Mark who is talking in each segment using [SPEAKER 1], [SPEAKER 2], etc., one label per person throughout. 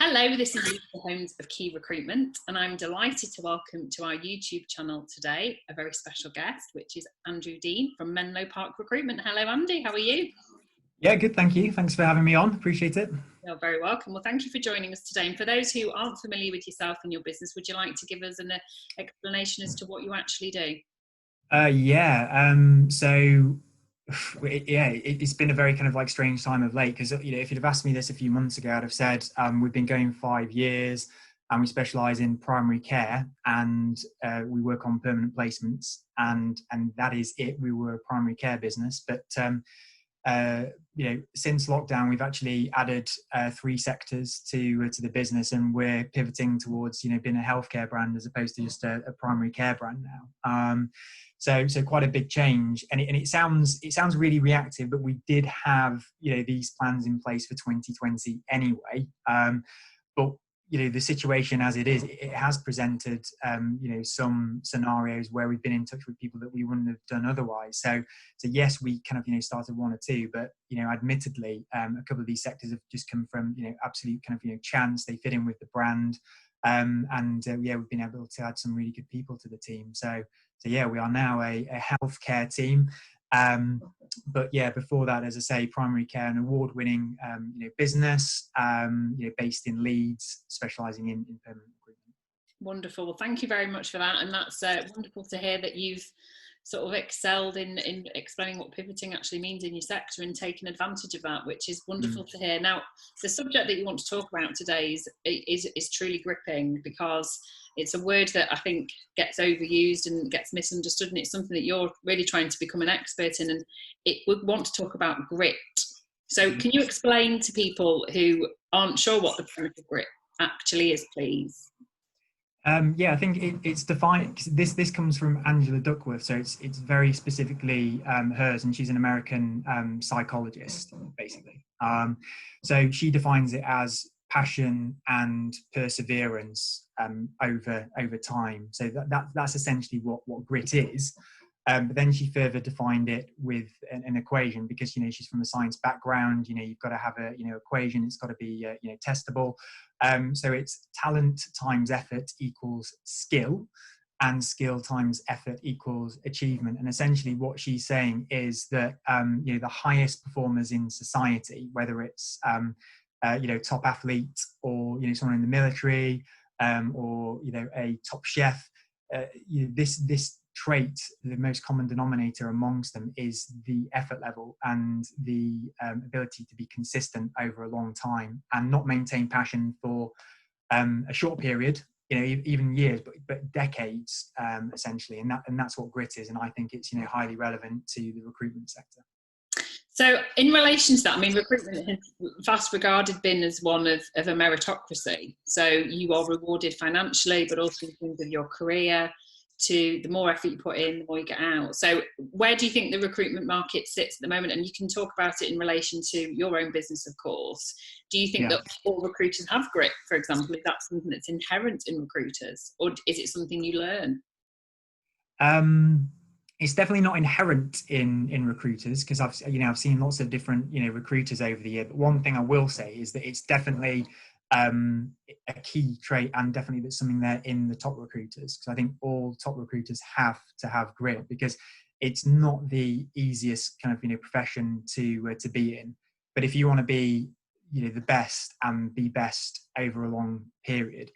[SPEAKER 1] Hello, this is Lisa Holmes of Key Recruitment, and I'm delighted to welcome to our YouTube channel today a very special guest, which is Andrew Dean from Menlo Park Recruitment. Hello, Andy. How are you?
[SPEAKER 2] Yeah, good. Thank you. Thanks for having me on. Appreciate it.
[SPEAKER 1] You're very welcome. Well, thank you for joining us today. And for those who aren't familiar with yourself and your business, would you like to give us an explanation as to what you actually do?
[SPEAKER 2] It's been a very kind of like strange time of late because, if you'd have asked me this a few months ago, I'd have said we've been going 5 years and we specialise in primary care and we work on permanent placements and that is it. We were a primary care business, but since lockdown, we've actually added 3 sectors to the business, and we're pivoting towards being a healthcare brand as opposed to just a primary care brand now. So quite a big change, and it sounds really reactive, but we did have these plans in place for 2020 anyway. But the situation as it is, it has presented some scenarios where we've been in touch with people that we wouldn't have done otherwise. So yes, we kind of started 1 or 2, but admittedly a couple of these sectors have just come from absolute kind of chance. They fit in with the brand, we've been able to add some really good people to the team. So yeah, we are now a healthcare team. But yeah, before that, as I say, primary care, an award-winning business, based in Leeds, specialising in permanent recruitment.
[SPEAKER 1] Wonderful. Well, thank you very much for that, and that's wonderful to hear that you've sort of excelled in explaining what pivoting actually means in your sector and taking advantage of that, which is wonderful to hear. Now, the subject that you want to talk about today is truly gripping, because it's a word that I think gets overused and gets misunderstood, and it's something that you're really trying to become an expert in, and we want to talk about grit. So can you explain to people who aren't sure what the premise of grit actually is, please?
[SPEAKER 2] I think it's defined. This comes from Angela Duckworth, so it's very specifically hers, and she's an American psychologist, basically. So she defines it as passion and perseverance over time. So that's essentially what grit is. But then she further defined it with an equation, because she's from a science background. You've got to have a equation. It's got to be testable. So it's talent times effort equals skill, and skill times effort equals achievement. And essentially what she's saying is that the highest performers in society, whether it's top athlete or someone in the military, or a top chef, this trait, the most common denominator amongst them is the effort level and the ability to be consistent over a long time and not maintain passion for a short period, even years, but decades, essentially. And that's what grit is. And I think it's highly relevant to the recruitment sector.
[SPEAKER 1] So in relation to that, I mean, recruitment has fast regarded been as one of a meritocracy. So you are rewarded financially, but also in terms of your career. To the more effort you put in, the more you get out. So where do you think the recruitment market sits at the moment? And you can talk about it in relation to your own business, of course. Do you think that all recruiters have grit, for example? Is that something that's inherent in recruiters, or is it something you learn?
[SPEAKER 2] It's definitely not inherent in recruiters, because I've seen lots of different recruiters over the year. But one thing I will say is that it's definitely a key trait, and definitely that's something there in the top recruiters, because I think all top recruiters have to have grit, because it's not the easiest kind of profession to be in. But if you want to be the best and be best over a long period,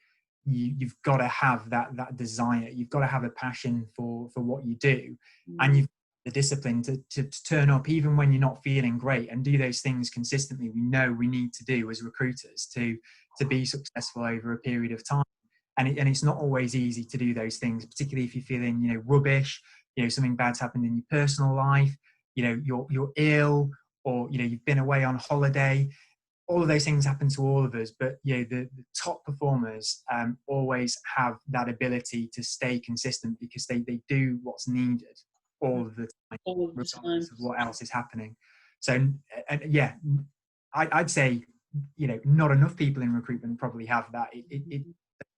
[SPEAKER 2] you've got to have that desire. You've got to have a passion for what you do, and you've got the discipline to turn up even when you're not feeling great, and do those things consistently. We know we need to do as recruiters to be successful over a period of time, and it's not always easy to do those things, particularly if you're feeling rubbish, something bad's happened in your personal life, you're ill, or you've been away on holiday. All of those things happen to all of us, but the top performers always have that ability to stay consistent, because they do what's needed all of the time, regardless of what else is happening. So I'd say not enough people in recruitment probably have that.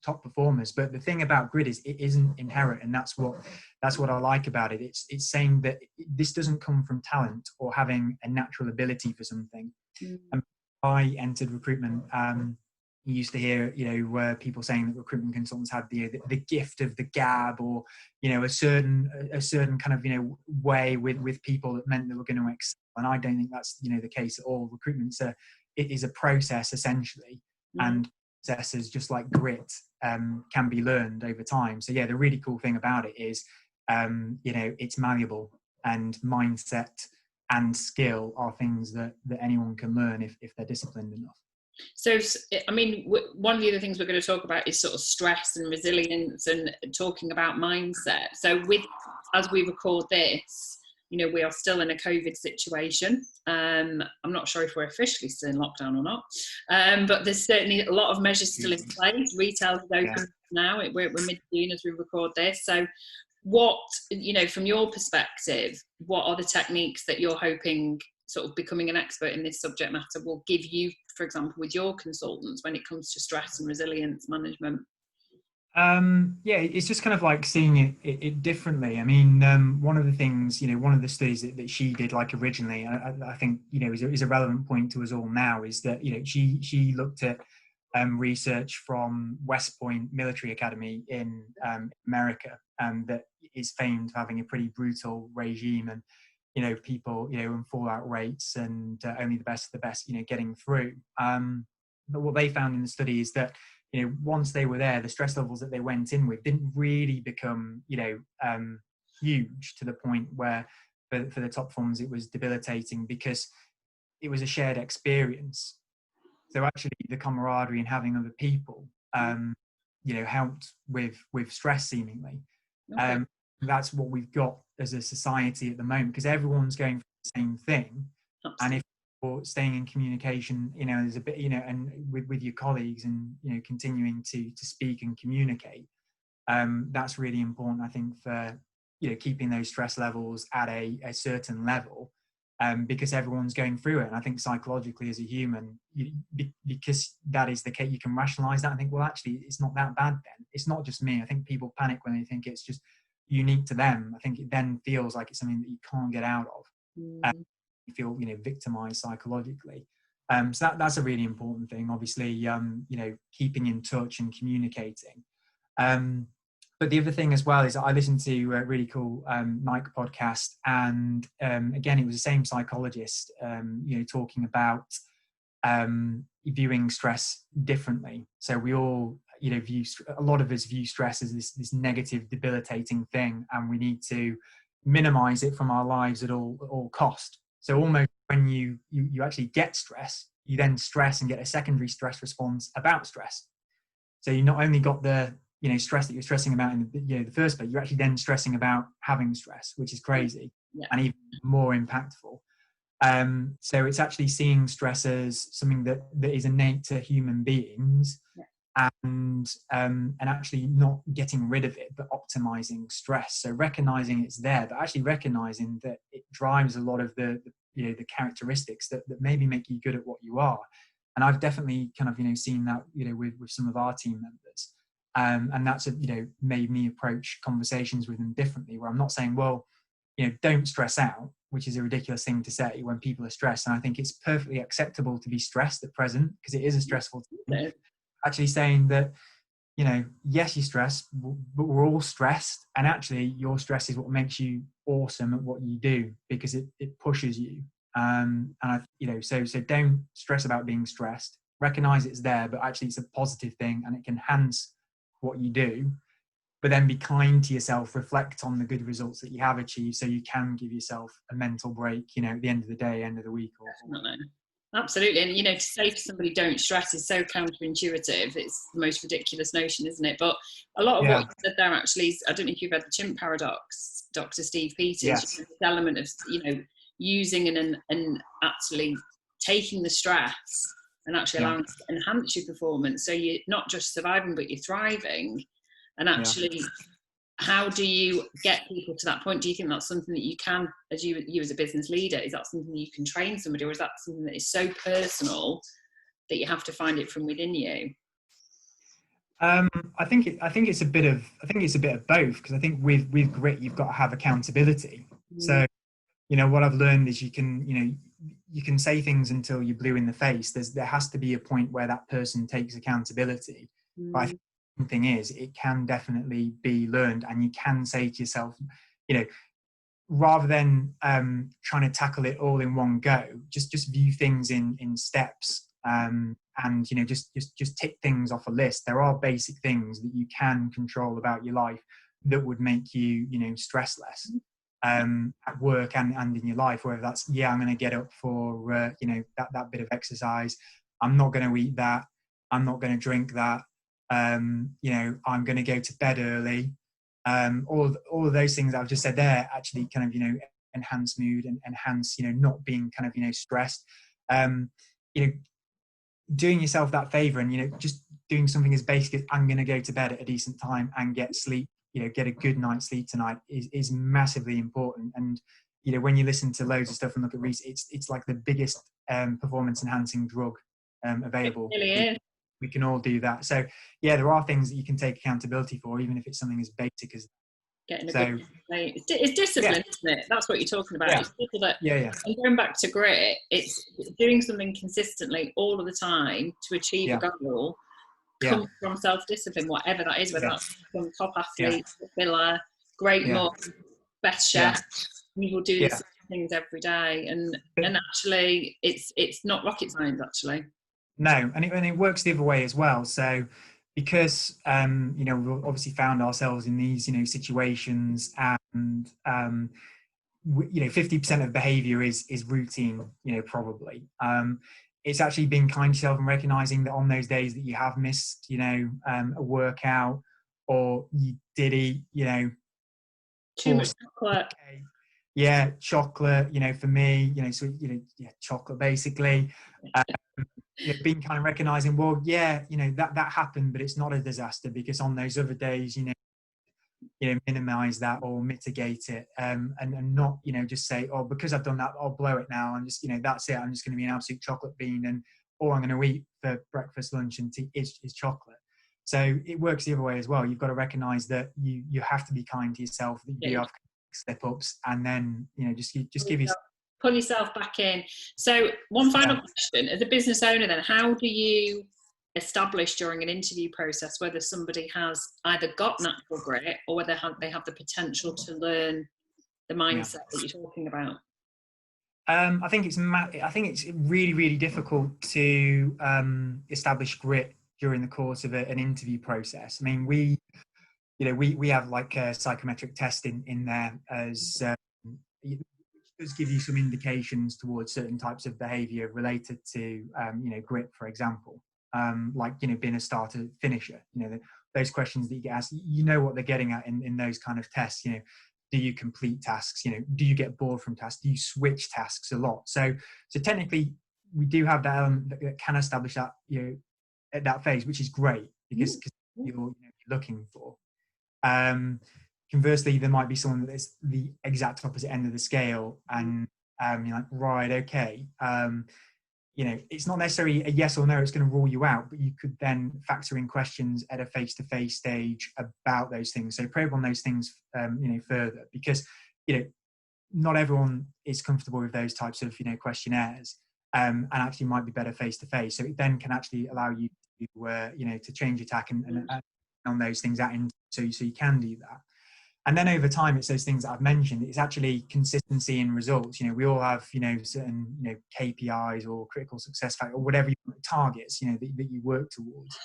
[SPEAKER 2] Top performers, but the thing about grit is it isn't inherent, and that's what I like about it. It's saying that this doesn't come from talent or having a natural ability for something. And I entered recruitment you used to hear, people saying that recruitment consultants had the gift of the gab, or, a certain kind of, way with people that meant they were going to excel. And I don't think that's, the case at all. It is a process essentially, and processes, just like grit, can be learned over time. So yeah, the really cool thing about it is, it's malleable, and mindset and skill are things that anyone can learn if they're disciplined enough.
[SPEAKER 1] So, I mean, one of the other things we're going to talk about is sort of stress and resilience, and talking about mindset. So as we record this, we are still in a COVID situation. I'm not sure if we're officially still in lockdown or not, but there's certainly a lot of measures still in place. Retail is open now. We're mid-June as we record this. So what, from your perspective, what are the techniques that you're hoping sort of becoming an expert in this subject matter will give you, for example, with your consultants when it comes to stress and resilience management?
[SPEAKER 2] It's just kind of like seeing it differently. I mean, one of the things, one of the studies that she did, like originally, I think, is a relevant point to us all now, is that, she looked at research from West Point Military Academy in America, that is famed for having a pretty brutal regime, and people, and fallout rates, and only the best of the best, getting through. But what they found in the study is that, once they were there, the stress levels that they went in with didn't really become, huge, to the point where for the top forms it was debilitating, because it was a shared experience. So actually the camaraderie and having other people, helped with stress seemingly.
[SPEAKER 1] Okay.
[SPEAKER 2] That's what we've got as a society at the moment, because everyone's going through the same thing. Absolutely. And if you're staying in communication, there's a bit, and with your colleagues, and, continuing to speak and communicate, that's really important, I think, for, keeping those stress levels at a certain level, because everyone's going through it. And I think psychologically as a human, because that is the case, you can rationalize that and think, well, actually, it's not that bad then. It's not just me. I think people panic when they think it's just unique to them. I think it then feels like it's something that you can't get out of. You feel, victimized psychologically. So that's a really important thing. Obviously, keeping in touch and communicating. But the other thing as well is I listened to a really cool Nike podcast, and again, it was the same psychologist, talking about viewing stress differently. So we all, a lot of us view stress as this negative, debilitating thing, and we need to minimize it from our lives at all cost. So almost when you actually get stress, you then stress and get a secondary stress response about stress. So you not only got the stress that you're stressing about in the first place, you're actually then stressing about having stress, which is crazy. And even more impactful. So it's actually seeing stress as something that is innate to human beings, and actually not getting rid of it, but optimizing stress. So recognizing it's there, but actually recognizing that it drives a lot of the characteristics that maybe make you good at what you are. And I've definitely kind of seen that with some of our team members. And that's made me approach conversations with them differently, where I'm not saying, well, don't stress out, which is a ridiculous thing to say when people are stressed. And I think it's perfectly acceptable to be stressed at present, because it is a stressful time. Actually saying that, yes, you're stressed, but we're all stressed. And actually your stress is what makes you awesome at what you do, because it pushes you. So don't stress about being stressed. Recognize it's there, but actually it's a positive thing, and it can enhance what you do. But then be kind to yourself, reflect on the good results that you have achieved, so you can give yourself a mental break, at the end of the day, end of the week.
[SPEAKER 1] Absolutely. And, to say to somebody, don't stress, is so counterintuitive. It's the most ridiculous notion, isn't it? But a lot of what you said there actually is, I don't know if you've read The Thechim Paradox, Dr. Steve Peters, this element of, using and actually taking the stress and actually allowing it to enhance your performance. So you're not just surviving, but you're thriving. And actually, how do you get people to that point? Do you think that's something that you can, as you as a business leader, is that something you can train somebody, or is that something that is so personal that you have to find it from within you?
[SPEAKER 2] I think it's a bit of both, because I think with grit you've got to have accountability. So what I've learned is you can you can say things until you're blue in the face. There has to be a point where that person takes accountability. But I think the thing is, it can definitely be learned, and you can say to yourself, you know, rather than trying to tackle it all in one go, just view things in steps, and you know, just tick things off a list. There are basic things that you can control about your life that would make you, you know, stress less at work and in your life. Whether that's, yeah, I'm going to get up for you know, that bit of exercise. I'm not going to eat that. I'm not going to drink that. You know, I'm going to go to bed early. All of those things I've just said there actually kind of, you know, enhance mood and enhance, you know, not being kind of, you know, stressed. You know, doing yourself that favor and, you know, just doing something as basic as, I'm going to go to bed at a decent time and get sleep, you know, get a good night's sleep tonight is massively important. And, you know, when you listen to loads of stuff and look at research, it's like the biggest performance enhancing drug available.
[SPEAKER 1] It really is.
[SPEAKER 2] We can all do that. So yeah, there are things that you can take accountability for, even if it's something as basic as
[SPEAKER 1] getting a good play. It's discipline, isn't it? That's what you're talking about.
[SPEAKER 2] Yeah.
[SPEAKER 1] It's people that,
[SPEAKER 2] yeah.
[SPEAKER 1] And going back to grit, it's doing something consistently all of the time to achieve a goal comes from self-discipline, whatever that is, whether that's become top athlete, filler, great mum, best chef. You will do the same things every day, and actually it's not rocket science actually.
[SPEAKER 2] No, and it works the other way as well. So because you know, we've obviously found ourselves in these, you know, situations, and you know, 50% of behavior is routine, you know, probably. It's actually being kind to yourself and recognizing that on those days that you have missed, you know, a workout, or you did eat, you know,
[SPEAKER 1] too much chocolate.
[SPEAKER 2] Yeah, chocolate, you know, for me, you know, so, you know, chocolate basically. You know, being kind of recognizing, well, yeah, you know, that happened, but it's not a disaster, because on those other days, you know, minimize that or mitigate it, and not, you know, just say, oh, because I've done that, I'll blow it now, and just, you know, that's it, I'm just going to be an absolute chocolate bean, and all I'm going to eat for breakfast, lunch and tea is chocolate. So it works the other way as well. You've got to recognize that you have to be kind to yourself, that you do have slip ups, and then, you know, just give yourself,
[SPEAKER 1] pull yourself back in. So one final question, as a business owner then, how do you establish during an interview process whether somebody has either got natural grit or whether they have the potential to learn the mindset that you're talking about?
[SPEAKER 2] I think it's really, really difficult to establish grit during the course of an interview process. I mean, we have like a psychometric test in there, as which does give you some indications towards certain types of behaviour related to you know, grit, for example, like, you know, being a starter finisher. You know, those questions that you get asked, you know what they're getting at in those kind of tests. You know, do you complete tasks? You know, do you get bored from tasks? Do you switch tasks a lot? So technically, we do have that element that can establish that, you know, at that phase, which is great, because you're looking for. Conversely, there might be someone that is the exact opposite end of the scale, and you're like, right, okay, you know, it's not necessarily a yes or no, it's going to rule you out, but you could then factor in questions at a face-to-face stage about those things. So probe on those things, you know, further, because, you know, not everyone is comfortable with those types of, you know, questionnaires, and actually might be better face-to-face. So it then can actually allow you to, you know, to change your tack and on those things out, so you can do that. And then over time, it's those things that I've mentioned. It's actually consistency in results. You know, we all have, you know, certain, you know, KPIs or critical success factor or whatever targets, you know, that you work towards.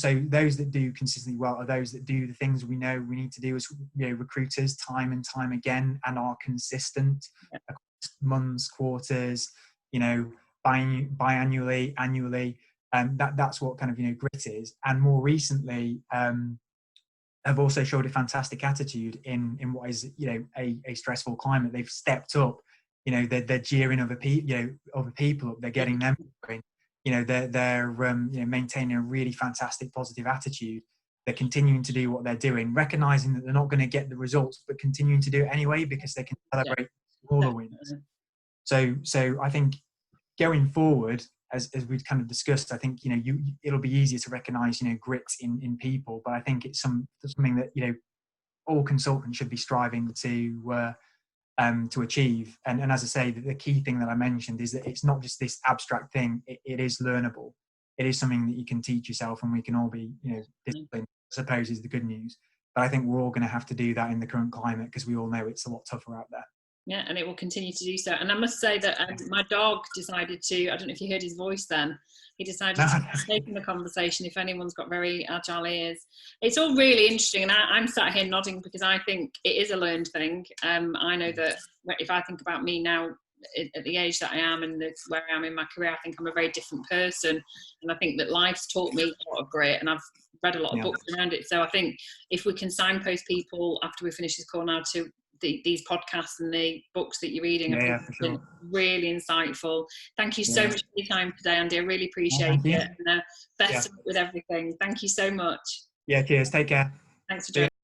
[SPEAKER 2] So those that do consistently well are those that do the things we know we need to do as, you know, recruiters, time and time again, and are consistent across months, quarters, you know, biannually, annually. That's what kind of, you know, grit is. And more recently, have also showed a fantastic attitude in what is, you know, a stressful climate. They've stepped up, you know, they're jeering other people up, they're getting them going, you know, they're you know, maintaining a really fantastic positive attitude. They're continuing to do what they're doing, recognizing that they're not going to get the results, but continuing to do it anyway, because they can celebrate smaller wins. So I think going forward, as we've kind of discussed, I think, you know, it'll be easier to recognize, you know, grit in people, but I think it's something that, you know, all consultants should be striving to to achieve. And as I say, the key thing that I mentioned is that it's not just this abstract thing. It is learnable. It is something that you can teach yourself, and we can all be, disciplined, I suppose, is the good news. But I think we're all going to have to do that in the current climate, because we all know it's a lot tougher out there.
[SPEAKER 1] Yeah, and it will continue to do so. And I must say that my dog decided to, I don't know if you heard his voice then, he decided to take in the conversation if anyone's got very agile ears. It's all really interesting, and I'm sat here nodding because I think it is a learned thing. I know that if I think about me now at the age that I am and where I am in my career, I think I'm a very different person, and I think that life's taught me a lot of grit, and I've read a lot of books around it. So I think if we can signpost people after we finish this call now to these podcasts and the books that you're reading, I think
[SPEAKER 2] for sure.
[SPEAKER 1] been really insightful. Thank you so much for your time today, Andy. I really appreciate it. And best of luck with everything. Thank you so much.
[SPEAKER 2] Yeah, cheers. Take care.
[SPEAKER 1] Thanks for joining.